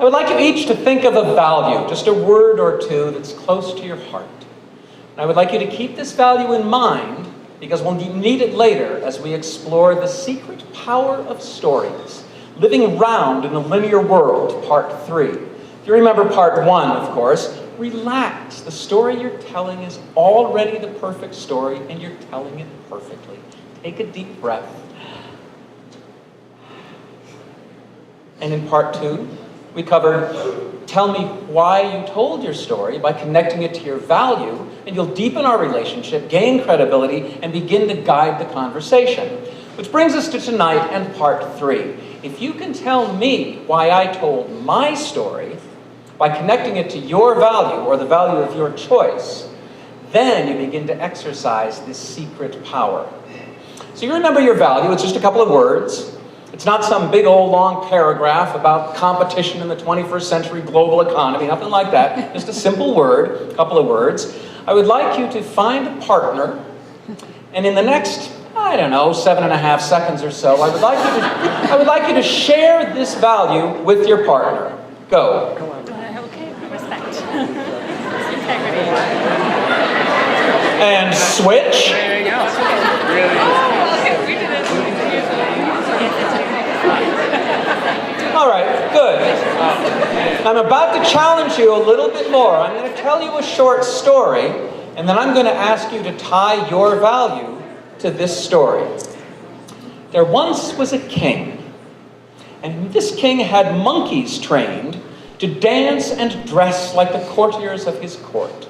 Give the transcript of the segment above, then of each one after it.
I would like you each to think of a value, just a word or two that's close to your heart. And I would like you to keep this value in mind because we'll need it later as we explore the secret power of stories, living round in a linear world, part 3. If you remember part 1, of course, relax. The story you're telling is already the perfect story, and you're telling it perfectly. Take a deep breath. And in part 2, we covered, tell me why you told your story by connecting it to your value, and you'll deepen our relationship, gain credibility, and begin to guide the conversation. Which brings us to tonight and part 3. If you can tell me why I told my story by connecting it to your value or the value of your choice, then you begin to exercise this secret power. So you remember your value, it's just a couple of words. It's not some big old long paragraph about competition in the 21st century global economy, nothing like that. Just a simple word, a couple of words. I would like you to find a partner, and in the next, 7.5 seconds or so, I would like you to share this value with your partner. Go. Okay, respect. Integrity. And switch. All right, good. I'm about to challenge you a little bit more. I'm going to tell you a short story, and then I'm going to ask you to tie your value to this story. There once was a king, and this king had monkeys trained to dance and dress like the courtiers of his court.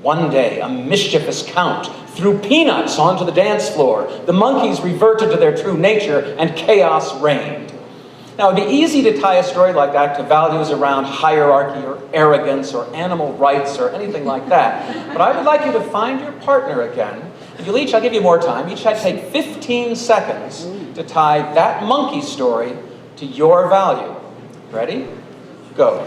One day, a mischievous count threw peanuts onto the dance floor. The monkeys reverted to their true nature, and chaos reigned. Now, it'd be easy to tie a story like that to values around hierarchy or arrogance or animal rights or anything like that. But I would like you to find your partner again. And you'll each, I'll give you more time, each take 15 seconds to tie that monkey story to your value. Ready? Go.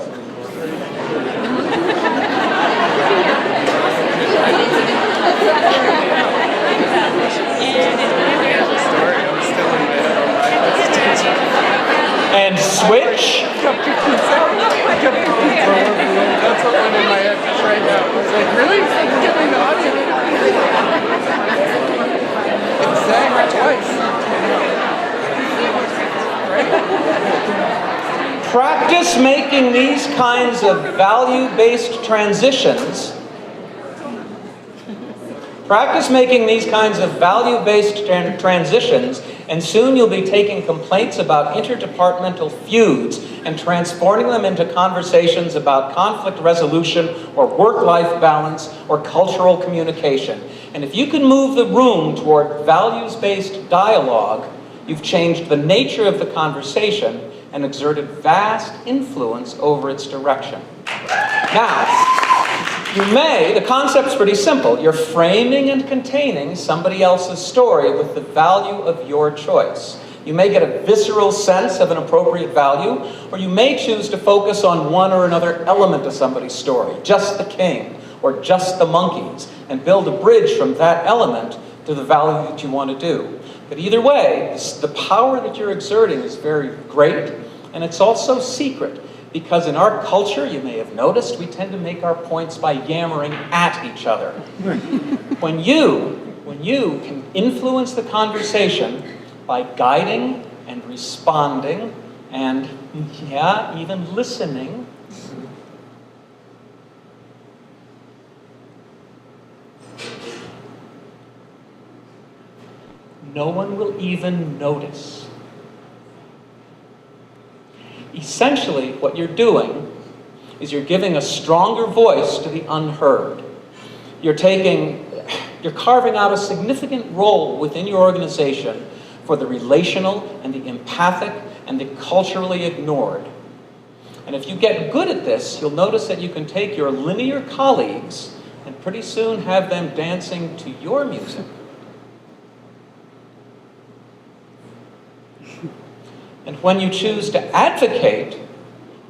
And switch. That's what went in my head just right now. I was like, really? Giving the audience? It's saying it twice. Practice making these kinds of value-based transitions. Practice making these kinds of value-based transitions, and soon you'll be taking complaints about interdepartmental feuds and transporting them into conversations about conflict resolution or work-life balance or cultural communication. And if you can move the room toward values-based dialogue, you've changed the nature of the conversation and exerted vast influence over its direction. Now, the concept's pretty simple. You're framing and containing somebody else's story with the value of your choice. You may get a visceral sense of an appropriate value, or you may choose to focus on one or another element of somebody's story, just the king, or just the monkeys, and build a bridge from that element to the value that you want to do. But either way, the power that you're exerting is very great, and it's also secret. Because in our culture, you may have noticed, we tend to make our points by yammering at each other. When you can influence the conversation by guiding and responding and, even listening, no one will even notice. Essentially, what you're doing is you're giving a stronger voice to the unheard. You're carving out a significant role within your organization for the relational and the empathic and the culturally ignored. And if you get good at this, you'll notice that you can take your linear colleagues and pretty soon have them dancing to your music. And when you choose to advocate,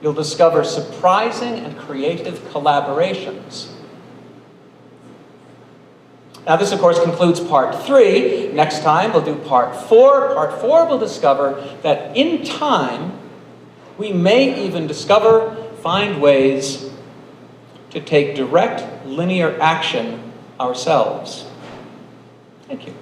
you'll discover surprising and creative collaborations. Now this, of course, concludes part 3. Next time we'll do part 4. Part 4 will discover that in time, We may even find ways to take direct linear action ourselves. Thank you.